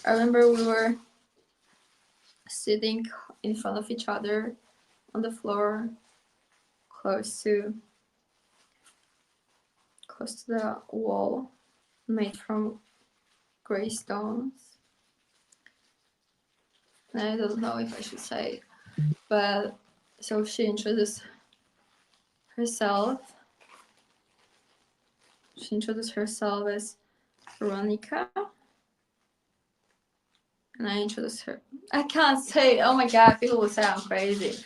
I remember we were sitting in front of each other on the floor, close to the wall, made from gray stones. And I don't know if I should say, but so she introduced herself. She introduced herself as Veronica. And I introduced her. I can't say, oh my God, people will say I'm crazy.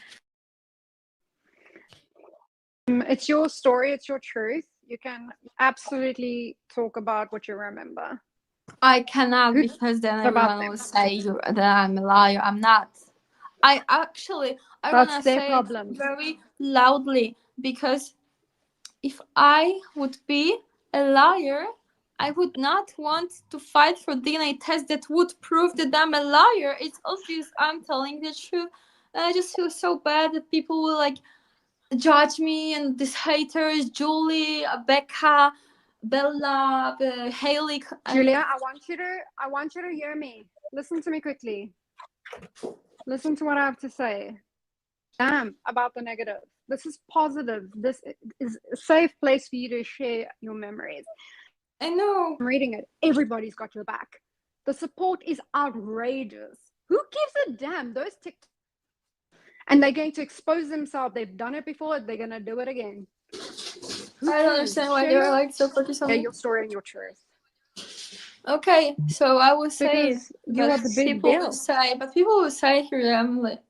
It's your story, it's your truth. You can absolutely talk about what you remember. I cannot, because then everyone will say that I'm a liar. I'm not. I want to say it very loudly, because if I would be a liar, I would not want to fight for DNA tests that would prove that I'm a liar. It's obvious I'm telling the truth. And I just feel so bad that people will like judge me, and these haters, Julie, Becca, Bella, Haley. Julia, I want you to hear me. Listen to me quickly. Listen to what I have to say. Damn about the negative. This is positive. This is a safe place for you to share your memories. I know. I'm reading it. Everybody's got your back. The support is outrageous. Who gives a damn? Those TikTok. And they're going to expose themselves. They've done it before. They're going to do it again. I don't understand why they're like so focused on your story and your truth. Okay, so I will say because you are the big deal. But people will say here I'm like,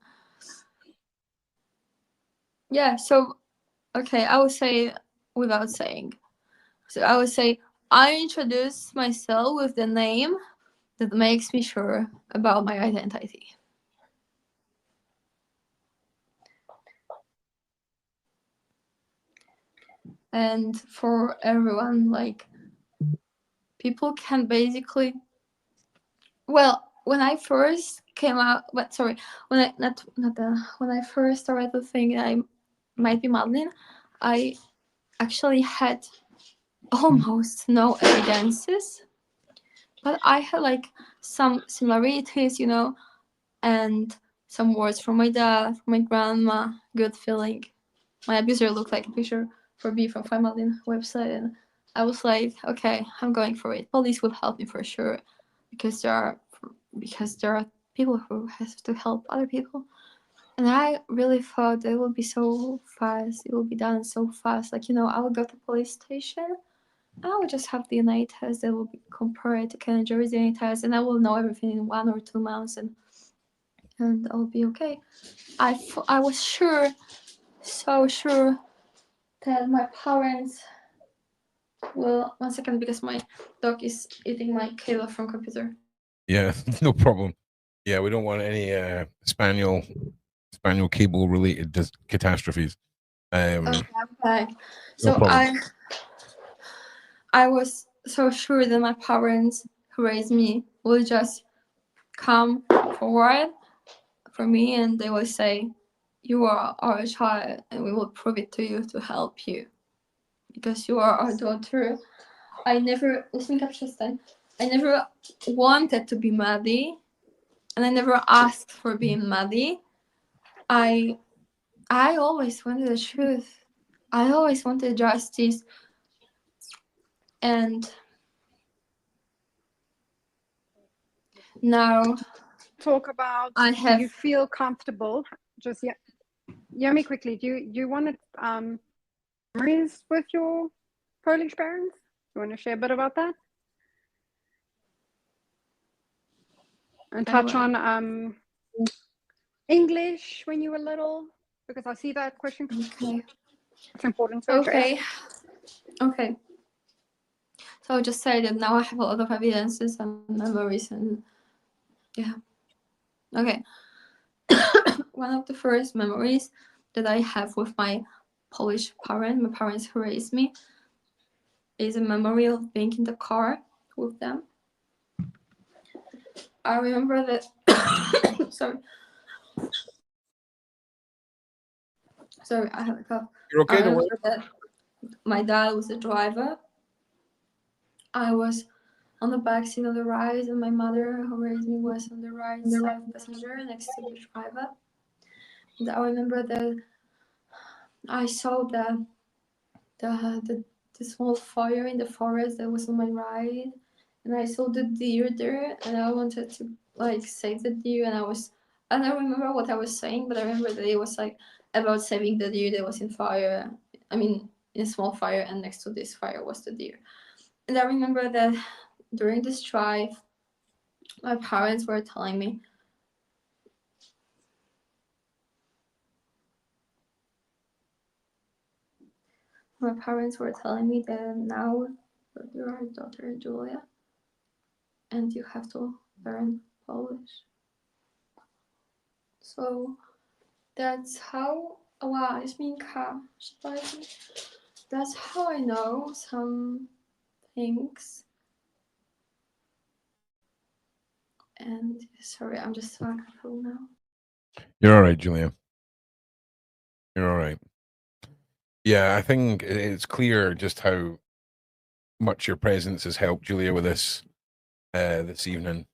yeah. So, okay, I will say without saying. So I would say I introduce myself with the name that makes me sure about my identity. And for everyone, like, people can basically, well, when I first came out, but sorry, when I first started to think I might be Madeline, I actually had almost no evidences, but I had like some similarities, you know, and some words from my dad, from my grandma, good feeling. My abuser looked like a picture for me from Madeline website, and I was like, okay, I'm going for it. Police will help me for sure, because there are people who have to help other people. And I really thought it would be so fast. It will be done so fast. Like, you know, I will go to the police station. I will just have DNA test that will be compared to Ken and Jerry's DNA test, and I will know everything in 1 or 2 months, and I'll be okay. I was sure, so sure, that my parents will. 1 second, because my dog is eating my cable from computer. Yeah, no problem. Yeah, we don't want any spaniel cable related catastrophes. Okay, I'm back. So no problem. I was so sure that my parents who raised me will just come forward for me, and they will say, you are our child and we will prove it to you to help you, because you are our daughter. I never wanted to be Maddie, and I never asked for being Maddie. I always wanted the truth. I always wanted justice. And now talk about, do you feel comfortable? Just hear me quickly. Do you want to memories with your Polish parents? You want to share a bit about that? And touch on English when you were little, because I see that question. Okay. It's important to address. Okay. So I'll just say that now I have a lot of evidences and memories, and yeah. Okay. One of the first memories that I have with my Polish my parents who raised me, is a memory of being in the car with them. I remember that. Sorry, I have a cough. You're okay. I remember that my dad was a driver. I was on the back seat of the ride, and my mother, who raised me, was on the right side passenger next to the driver. And I remember that I saw the small fire in the forest that was on my ride, and I saw the deer there, and I wanted to like save the deer, and I don't remember what I was saying, but I remember that it was like about saving the deer that was in fire. I mean, in a small fire, and next to this fire was the deer. And I remember that during this drive, my parents were telling me that now you're a daughter, Julia, and you have to learn Polish. So that's how. Wow, jest Minka. That's how I know some things. And sorry, I'm just so uncomfortable now. You're all right, Julia. You're all right. Yeah, I think it's clear just how much your presence has helped Julia with this this evening.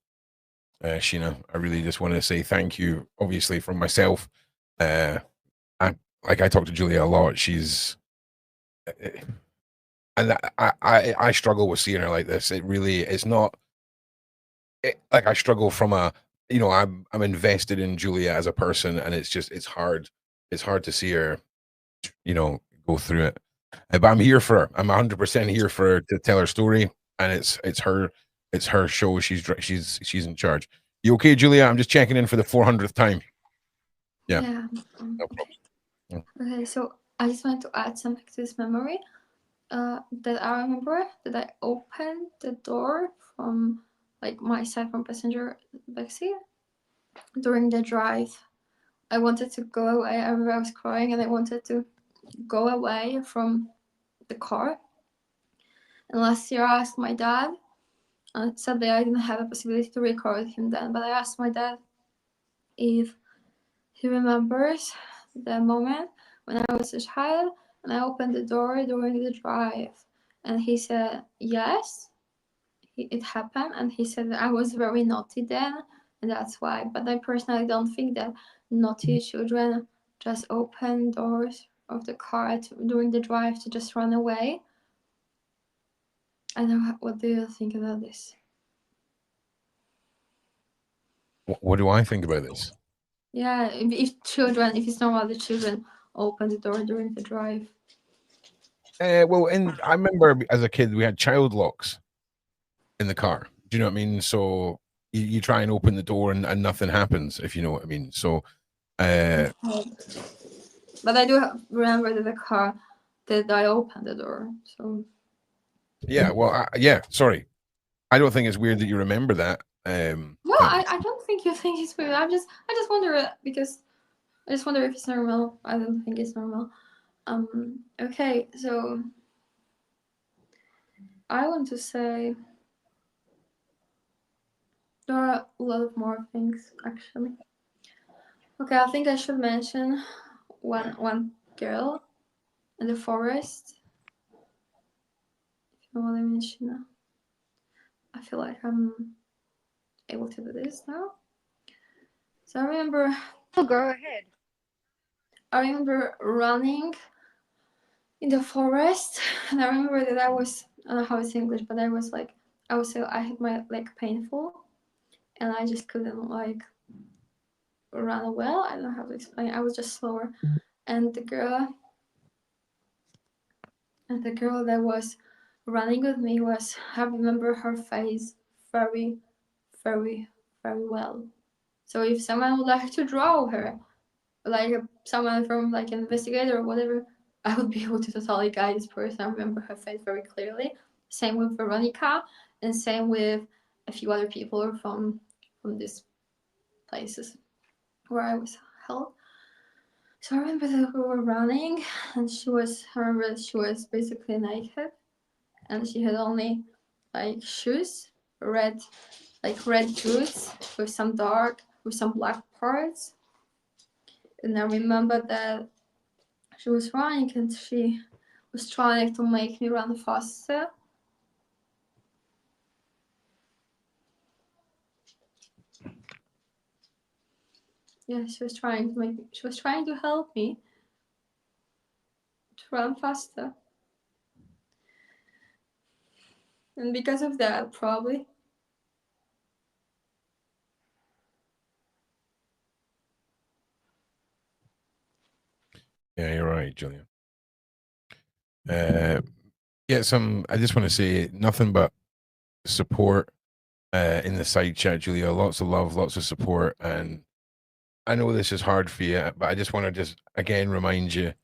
Sheena, I really just want to say thank you, obviously, from myself. I talk to Julia a lot. She's and I struggle with seeing her like this. It's not like I struggle from a, you know, I'm invested in Julia as a person, and it's hard to see her, you know, go through it. But I'm here for her. I'm 100% here for her to tell her story, and it's her show. She's in charge. You okay, Julia? I'm just checking in for the 400th time. Yeah. No problem. Yeah. Okay, so I just want to add something to this memory. That I remember that I opened the door from like my side from passenger backseat during the drive. I wanted to go away. I remember I was crying and I wanted to go away from the car. And last year I asked my dad, and sadly I didn't have a possibility to record him then, but I asked my dad if he remembers the moment when I was a child and I opened the door during the drive. And he said yes, it happened, and he said that I was very naughty then, and that's why. But I personally don't think that naughty children just open doors of the car during the drive to just run away. I don't know, what do you think about this? What do I think about this? Yeah, if it's normal, the children open the door during the drive. Well, and I remember as a kid we had child locks in the car. Do you know what I mean? So you try and open the door and nothing happens, if you know what I mean. So But I do remember that the car that I opened the door. So yeah, well, yeah. Sorry, I don't think it's weird that you remember that. no, I don't think you think it's weird. I just wonder because I just wonder if it's normal. I don't think it's normal. Okay, so I want to say there are a lot of more things actually. Okay, I think I should mention one girl in the forest. If you know what I mean, Sheena. I feel like I'm able to do this now. So I remember. Oh, go ahead. I remember running in the forest, and I remember that I don't know how it's English, but I was like, I had my leg painful, and I just couldn't like run well. I don't know how to explain. I was just slower, and the girl that was running with me I remember her face very, very, very well. So if someone would like to draw her, like someone from like an investigator or whatever, I would be able to totally guide this person. I remember her face very clearly. Same with Veronica, and same with a few other people from these places where I was held. So I remember that we were running, and I remember she was basically naked, and she had only like shoes, red boots with some black parts. And I remember that she was running and she was trying to make me run faster. Yeah, she was trying to make me, she was trying to help me to run faster. And because of that, probably. Yeah, you're right, Julia. Yeah, I just want to say nothing but support in the side chat, Julia. Lots of love, lots of support, and I know this is hard for you, but I just want to just again remind you,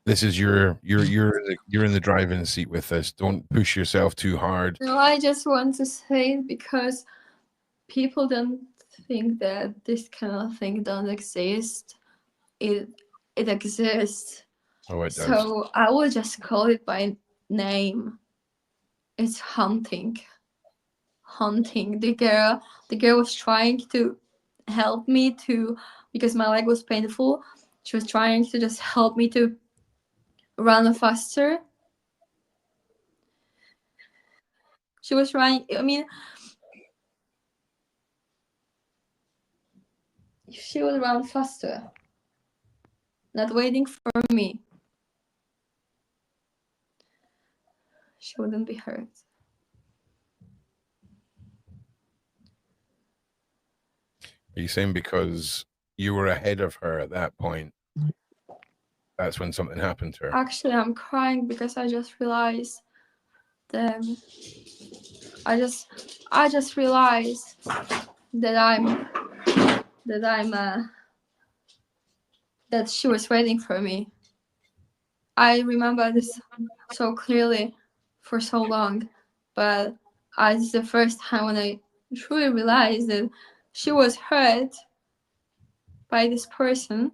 this is you're in the driving seat with this. Don't push yourself too hard. No, I just want to say it because people don't think that this kind of thing don't exist. It exists. Oh, it does. So I will just call it by name. It's hunting. Hunting. The girl was trying to help me to, because my leg was painful. She was trying to just help me to run faster. She was trying. I mean, if she would run faster, not waiting for me, she wouldn't be hurt. Are you saying because you were ahead of her at that point, that's when something happened to her? Actually, I'm crying because I just realized that I just realized that that she was waiting for me. I remember this so clearly for so long, but it's the first time when I truly realized that she was hurt by this person,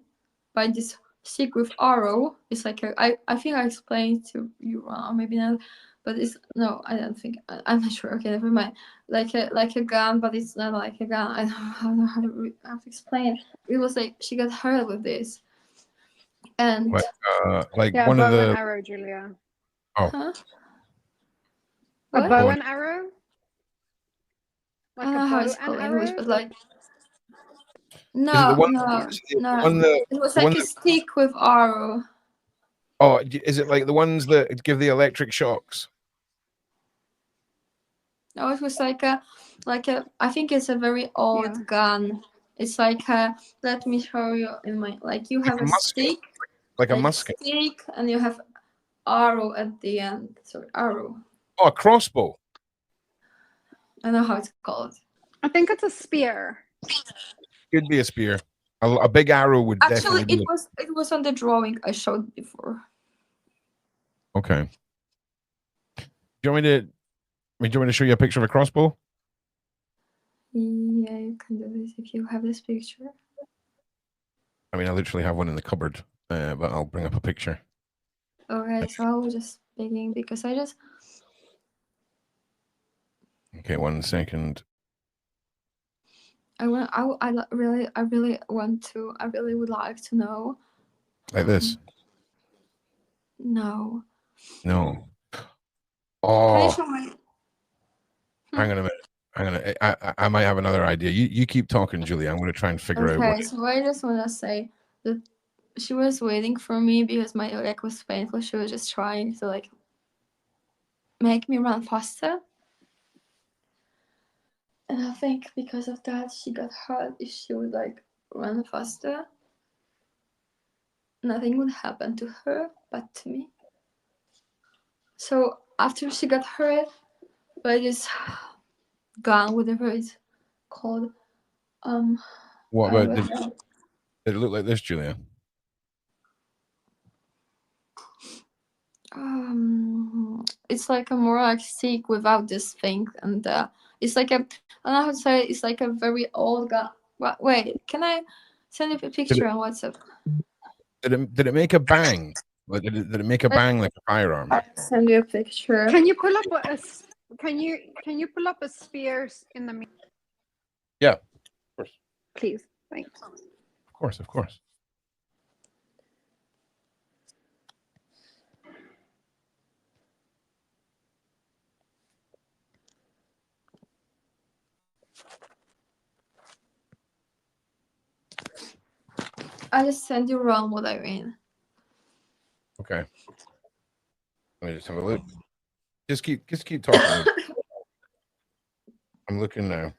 by this stick with arrow. It's like I think I explained to you wrong, maybe not, but it's no, I don't think I'm not sure. Okay, never mind. Like a gun, but it's not like a gun. I don't know how to explain. It was like she got hurt with this, and Like Yeah, one bow of the and arrow, Julia. huh? A What? bow Go on. and arrow? I Like don't a know how bow it's and called in English, arrow? but like Is it the no, one? no, Is it the no. one that? It was The like one a that? stick with arrow. Oh, is it like the ones that give the electric shocks? No, it was like a I think it's a very old Yeah. gun. It's like a, let me show you in my, like you Like have a a musket. stick, Like a like musket. stick, and you have arrow at the end. Sorry, arrow. Oh, a crossbow. I don't know how it's called. I think it's a spear. Could be a spear. A big arrow would Actually, definitely be. it was on the drawing I showed before. Okay. Do you want me to? Do you want me to show you a picture of a crossbow? Yeah, you can do this if you have this picture. I mean, I literally have one in the cupboard, but I'll bring up a picture. Okay, so I was just begging because I just. Okay, 1 second. I really want to. I really would like to know. Like this. No. No. Can you Oh, show my? hang on a minute. Hang on. I might have another idea. You keep talking, Julie. I'm going to try and figure out what. Okay, so I just want to say that she was waiting for me because my leg was painful. She was just trying to like make me run faster. And I think because of that, she got hurt. If she would like run faster, nothing would happen to her but to me. So after she got hurt by this gun, whatever it's called, What I about? was Did it look like this, Julia? it's like a more like stick without this thing, and it's like a, I don't know how to say it, it's like a very old gun. Wait, can I send you a picture on WhatsApp? Did it make a bang? Like, did it make a bang like a firearm? I'll send you a picture. Can you pull up can you pull up a spears in the Yeah, of course. please? Thanks. Of course, of course. I just send you around what I mean. Okay. Let me just have a look. Just keep talking. I'm looking now.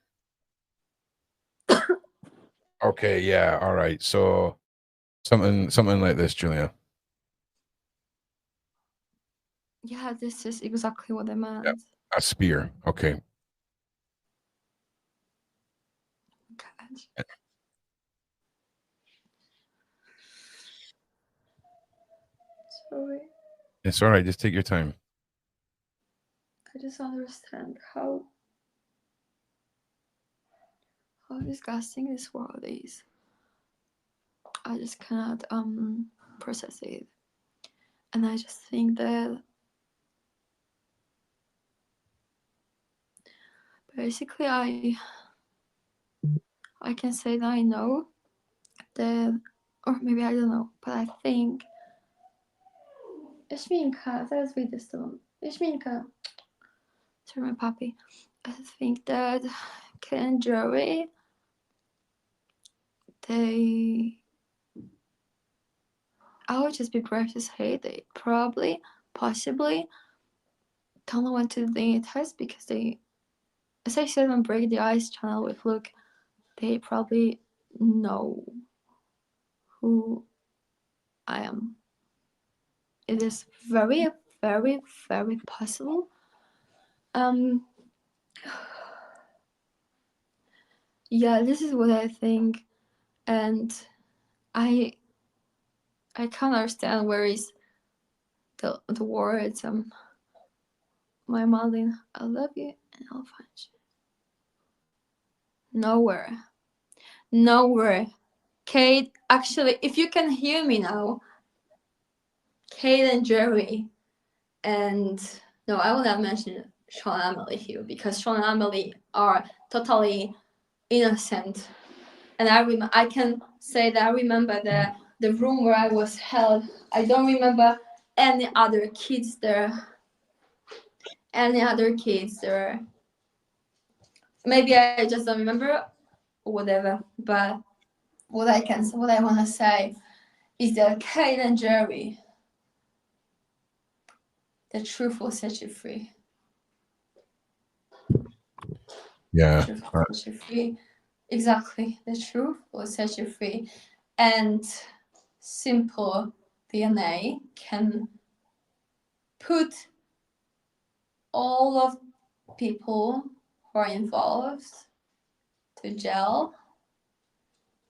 Okay, yeah, all right. So something like this, Julia. Yeah, this is exactly what I meant. Yep. A spear. Okay. God. Sorry. It's all right. Just take your time. I just understand how disgusting this world is. I just cannot process it. And I just think that basically I can say that I know that, or maybe I don't know, but I think Yasminka, zaraz wyjdę z tobą. Yasminka. Sorry, my puppy. I think that Ken and Joey, I would just be brave to say they probably, possibly, don't want to do the test because they, as I said on Break the Ice channel with Luke, they probably know who I am. It is very, very, very possible. Yeah, this is what I think, and I can't understand where is the words. My Marlene, I love you, and I'll find you. Nowhere. Kate, actually, if you can hear me now, Kate and Jerry, and no, I will not mention Shaun and Emily here because Shaun and Emily are totally innocent, and I can say that I remember the room where I was held. I don't remember any other kids there. Maybe I just don't remember, or whatever. But what I want to say is that Kate and Jerry, the truth will set you free. Yeah. The truth will set you free. Exactly. The truth will set you free. And simple DNA can put all of people who are involved to jail.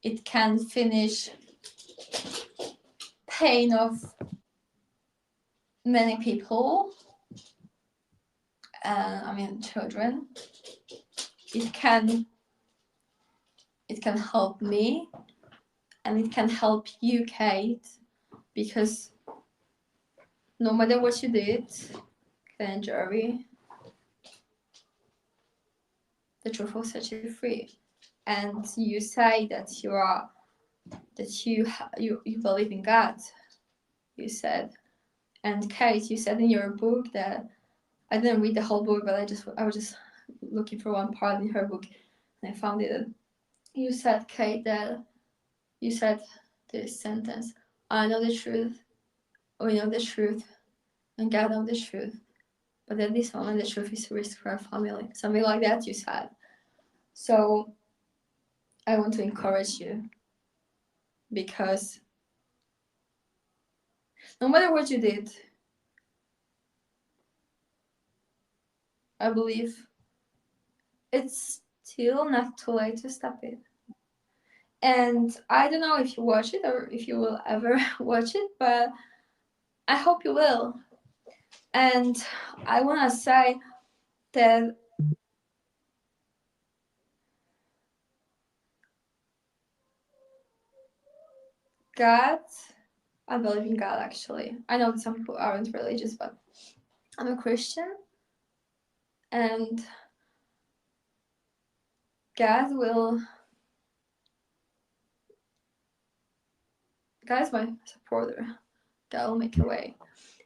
It can finish pain of many people. Children. It can help me, and it can help you, Kate, because no matter what you did, Kate and Jerry, the truth will set you free. And you say that you believe in God. You said, and Kate, you said in your book that I didn't read the whole book, but I was just looking for one part in her book, and I found it. You said, Kate, that you said this sentence: "I know the truth, we know the truth, and God knows the truth. But at this moment, the truth is a risk for our family." Something like that you said. So I want to encourage you, because no matter what you did, I believe it's still not too late to stop it. And I don't know if you watch it or if you will ever watch it, but I hope you will. And I want to say that God, I believe in God, actually. I know some people aren't religious, but I'm a Christian. And God is my supporter. God will make a way.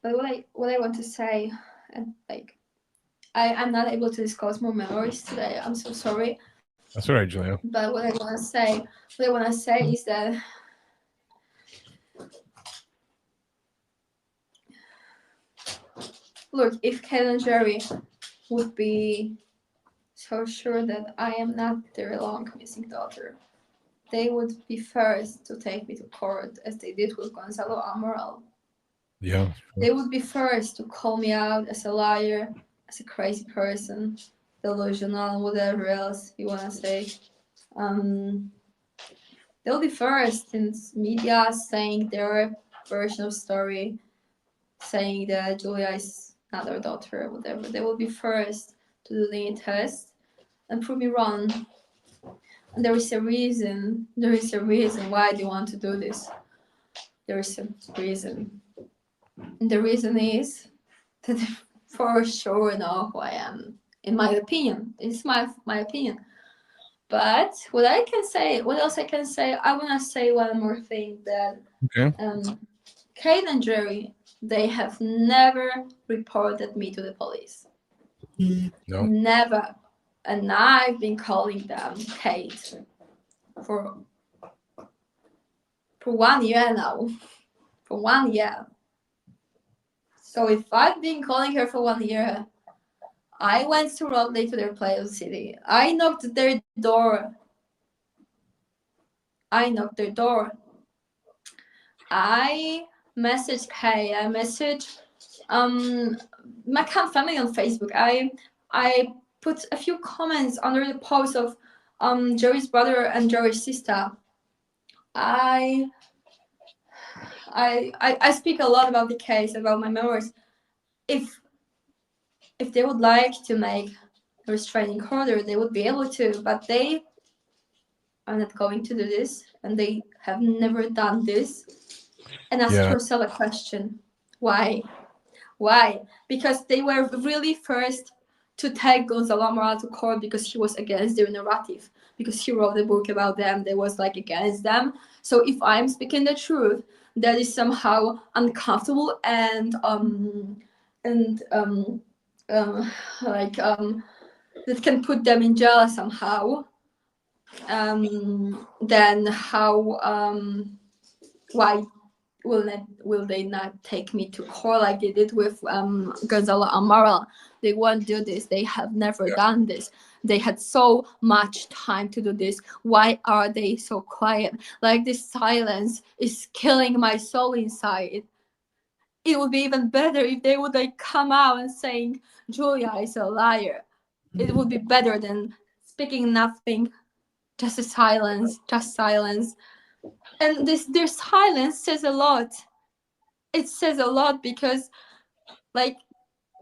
But what I want to say, and I'm not able to disclose more memories today. I'm so sorry. That's all right, Julia. But what I want to say is that look, if Kate and Jerry would be so sure that I am not their long missing daughter, they would be first to take me to court, as they did with Gonzalo Amaral. Yeah. They would be first to call me out as a liar, as a crazy person, delusional, whatever else you want to say. They'll be first in media saying their version of story, saying that Julia is not their daughter, whatever. They will be first to do the test and prove me wrong. And there is a reason. There is a reason why they want to do this. There is a reason. And the reason is that they for sure know who I am. In my opinion, it's my opinion. But what else I can say? I want to say one more thing, that Kate and Jerry, they have never reported me to the police. No. Never. And I've been calling them Kate for 1 year now. For 1 year. So if I've been calling her for 1 year, I went to Rodley to their Playo City. I knocked their door. I messaged Kay. I messaged McCann family on Facebook. I put a few comments under the post of Jerry's brother and Jerry's sister. I speak a lot about the case, about my memories. If they would like to make a restraining order, they would be able to, but they are not going to do this, and they have never done this. And ask yourself a question: why? Because they were really first to take Gonzalo Amaral to court because he was against their narrative, because he wrote a book about them that was like against them. So if I'm speaking the truth, that is somehow uncomfortable and that can put them in jail somehow. Then how? Why will they not take me to court like they did with Gonzalo Amaral? They won't do this. They have never done this. They had so much time to do this. Why are they so quiet? Like, this silence is killing my soul inside. It would be even better if they would like come out and saying Julia is a liar. It would be better than speaking nothing, just a silence, And their silence says a lot. It says a lot because, like,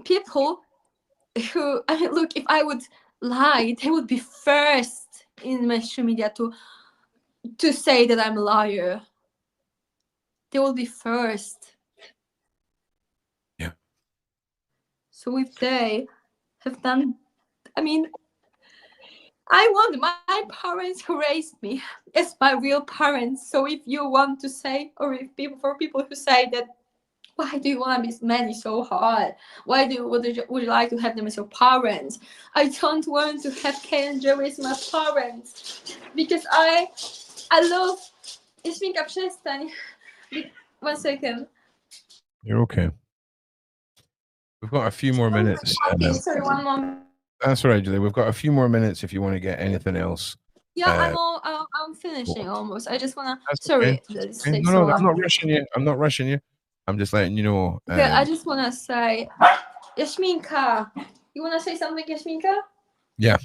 people who, I mean, look, if I would lie, they would be first in mainstream media to say that I'm a liar. They will be first. Yeah. So if they have done, I mean, I want my parents who raised me as my real parents. So if you want to say, or if for people who say that, why do you want to be many so hard? Would you like to have them as your parents? I don't want to have Kay and Jerry as my parents because I love. Jaśminka, przestań. 1 second. You're okay. We've got a few more minutes. Sorry, 1 moment. That's all right, Julie. We've got a few more minutes if you want to get anything else. Yeah, I'm finishing almost. I just wanna. That's Sorry, okay. this Okay. takes No, so I'm long. not rushing you. I'm just letting you know. Okay, I just wanna say, Jaśminka, you wanna say something, Jaśminka? Yeah,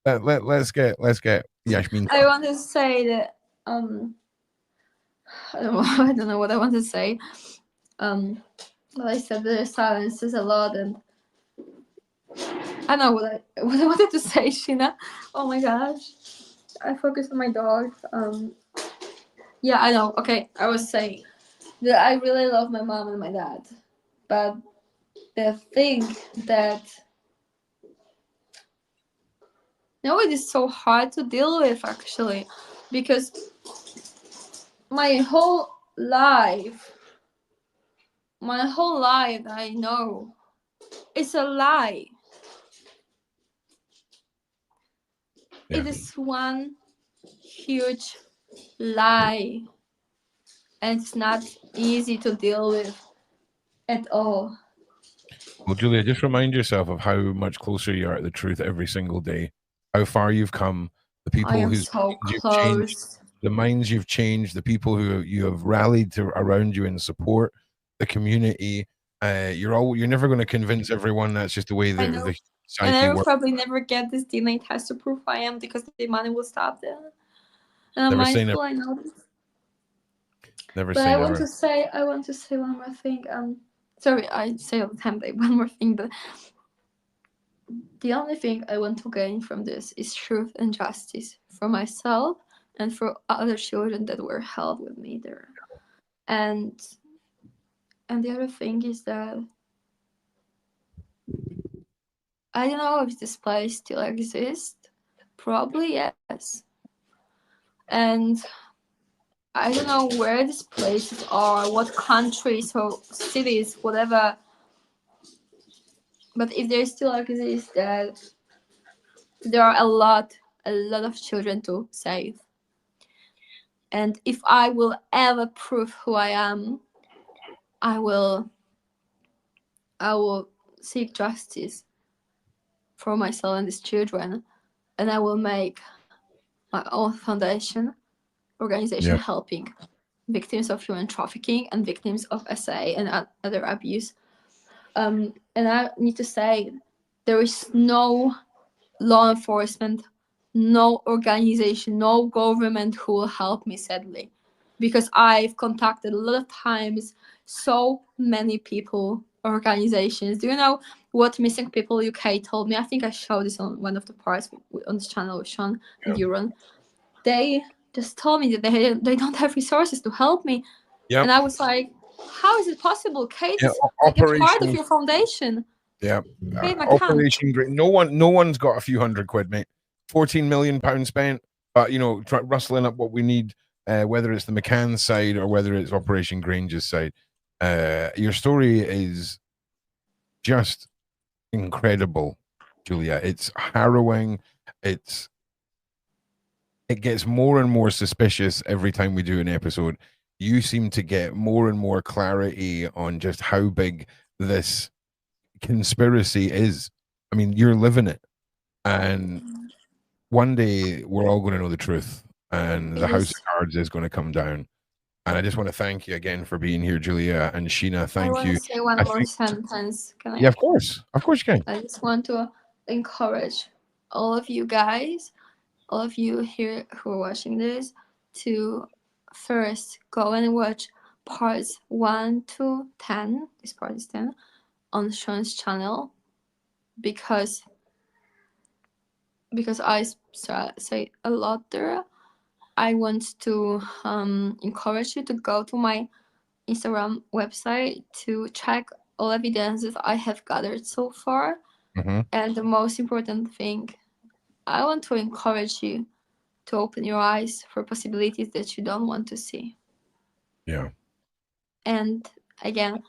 let's get Jaśminka. I want to say that I don't know what I want to say. Well, I said the silence is a lot, and I know what I wanted to say, Sheena. Oh my gosh, I focused on my dog. Yeah, I know. Okay, I was saying that I really love my mom and my dad, but the thing that now it is so hard to deal with, actually, because my whole life I know it's a lie. Yeah. It is one huge lie, and it's not easy to deal with at all. Well, Julia, just remind yourself of how much closer you are to the truth every single day, how far you've come, the I people am whose so minds you've changed, close. the minds you've changed, the people who you have rallied to around you in support, the community. You're never going to convince everyone that's just the way I the know. And psyche I will works. probably never get this DNA test to prove I am because the money will stop there. And I'm Never say mindful, never. I know this. Never But say I want never. to say one more thing. Sorry, I say all the time like one more thing, but the only thing I want to gain from this is truth and justice for myself and for other children that were held with me there. And the other thing is that I don't know if this place still exists. Probably yes. And I don't know where these places are, what countries or cities, whatever. But if they still exist, that there are a lot of children to save. And if I will ever prove who I am, I will seek justice for myself and these children, and I will make my own foundation organization Yeah. helping victims of human trafficking and victims of SA and other abuse. And I need to say, there is no law enforcement, no organization, no government who will help me, sadly, because I've contacted a lot of times so many people, organizations. Do you know what Missing People UK told me? I think I showed this on one of the parts on this channel with Shaun and Euron. They just told me that they don't have resources to help me. Yeah. And I was like, how is it possible? Kate Yeah. is like a part of your foundation. Yeah. Kate McCann. Operation Great. No one's got a few £100, mate. 14 million pounds spent, but rustling up what we need, whether it's the McCann side or whether it's Operation Grange's side. Your story is just incredible, Julia. It's harrowing. It gets more and more suspicious every time we do an episode. You seem to get more and more clarity on just how big this conspiracy is. I mean, you're living it, and one day we're all going to know the truth, and the It house is. of cards is going to come down. And I just want to thank you again for being here, Julia and Sheena. I Thank want to you. say one I more think, sentence. Can yeah, I? of course you can. I just want to encourage all of you guys, all of you here who are watching this, to first go and watch parts 1 to 10. This part is 10 on Shaun's channel, because I say a lot there. I want to encourage you to go to my Instagram website to check all evidences I have gathered so far. And the most important thing, I want to encourage you to open your eyes for possibilities that you don't want to see. Yeah. And again,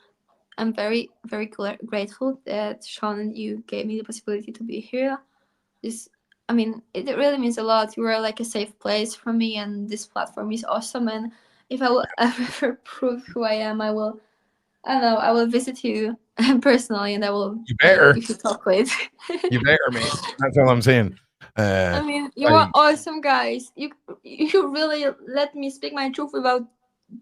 I'm very, very grateful that Shaun and you gave me the possibility to be here. It really means a lot. You are like a safe place for me, and this platform is awesome. And if I will ever prove who I am, I will visit you personally, and I will You better. give you chocolate. You better, mate. That's all I'm saying. You are awesome, guys. You really let me speak my truth without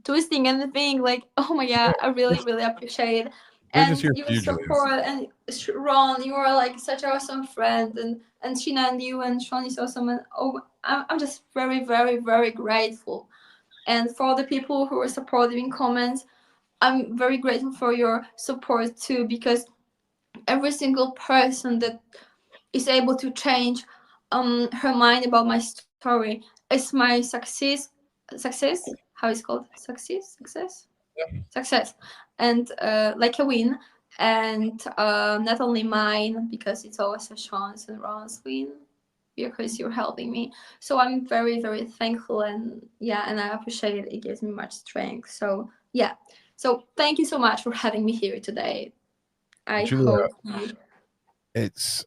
twisting anything. Like, oh my god, I really, really appreciate it. We're just And here you for you, Julia. support, and Ron, you are like such an awesome friend, and Sheena and you and Shaun is awesome, and I'm just very, very, very grateful. And for all the people who are supportive in comments, I'm very grateful for your support too, because every single person that is able to change her mind about my story is my success. How is it called? Success, and like a win. And not only mine, because it's always a Shaun's and Ron's win, because you're helping me. So I'm very, very thankful, and I appreciate it. It gives me much strength. So so thank you so much for having me here today. I Julia, hope it's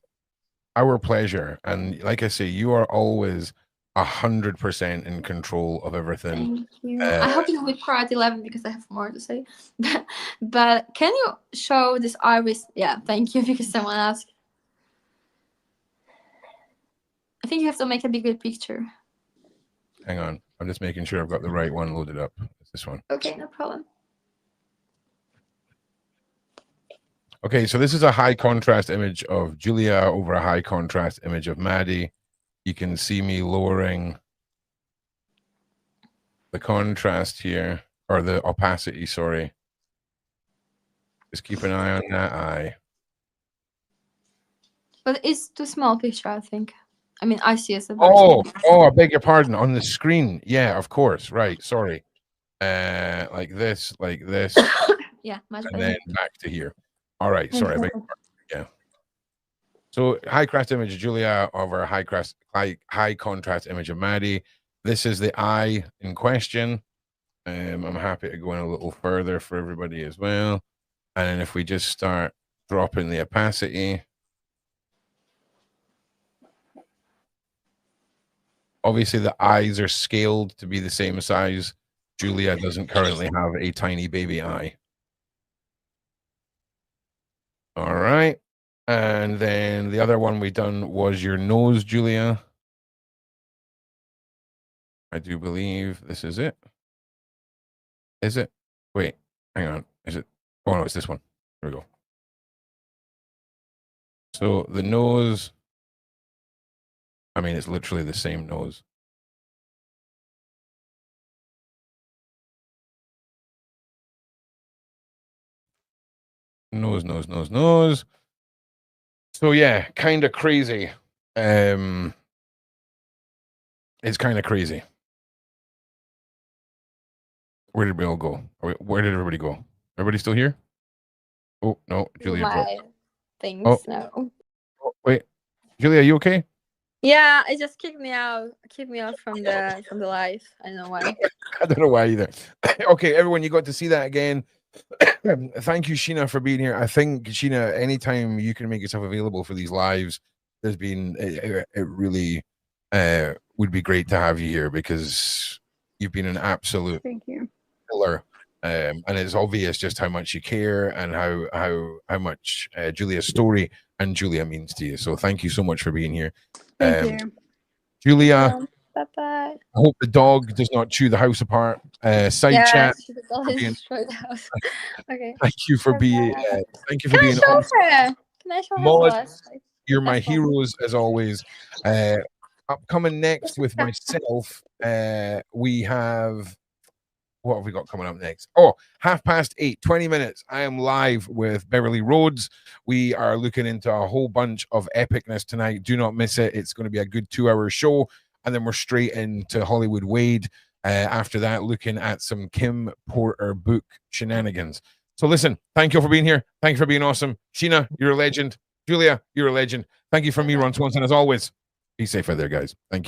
our pleasure. And like I say, you are always 100% in control of everything. Thank you. I hope you will part 11 because I have more to say. But can you show this iris? Yeah, thank you, because someone asked. I think you have to make a bigger picture. Hang on. I'm just making sure I've got the right one loaded up. It's this one. Okay, no problem. Okay, so this is a high contrast image of Julia over a high contrast image of Maddie. You can see me lowering the contrast here, or the opacity, sorry. Just keep an eye on that eye. But it's too small picture, I think. I mean, I see it as a I beg your pardon. On the screen. Yeah, of course. Right. Sorry. Like this. Yeah, much and better. then back to here. All right. Sorry. I beg your pardon. Yeah. So high contrast image of Julia over high contrast image of Maddie. This is the eye in question. I'm happy to go in a little further for everybody as well. And then if we just start dropping the opacity. Obviously, the eyes are scaled to be the same size. Julia doesn't currently have a tiny baby eye. All right. And then the other one we done was your nose, Julia. I do believe this is it. Is it? Wait, hang on. Is it? Oh, no, it's this one. Here we go. So the nose, I mean, it's literally the same nose. Nose. So yeah, kind of crazy. It's kind of crazy. Where did we all go? Where did everybody go? Everybody still here? Oh no, Julia dropped. Things. Oh. No. Oh, wait, Julia, are you okay? Yeah, it just kicked me out. Kicked me out from the live. I don't know why. I don't know why either. Okay, everyone, you got to see that again. Thank you, Sheena, for being here. I think, Sheena, anytime you can make yourself available for these lives, there's been it really would be great to have you here, because you've been an absolute pillar, and it's obvious just how much you care and how much Julia's story and Julia means to you. So thank you so much for being here. Thank you, Julia. Bye-bye. I hope the dog does not chew the house apart. Side chat. Okay. Thank you for being. Thank you for being. Can I show her? Mod, you're my heroes as always. Upcoming next with myself, we have. What have we got coming up next? Oh, 8:30, 20 minutes. I am live with Beverly Rhodes. We are looking into a whole bunch of epicness tonight. Do not miss it. It's going to be a good 2-hour show. And then we're straight into Hollywood Wade. After that, looking at some Kim Porter book shenanigans. So listen, thank you for being here. Thank you for being awesome. Sheena, you're a legend. Julia, you're a legend. Thank you from me, Ron Swanson, as always. Be safe out there, guys. Thank you.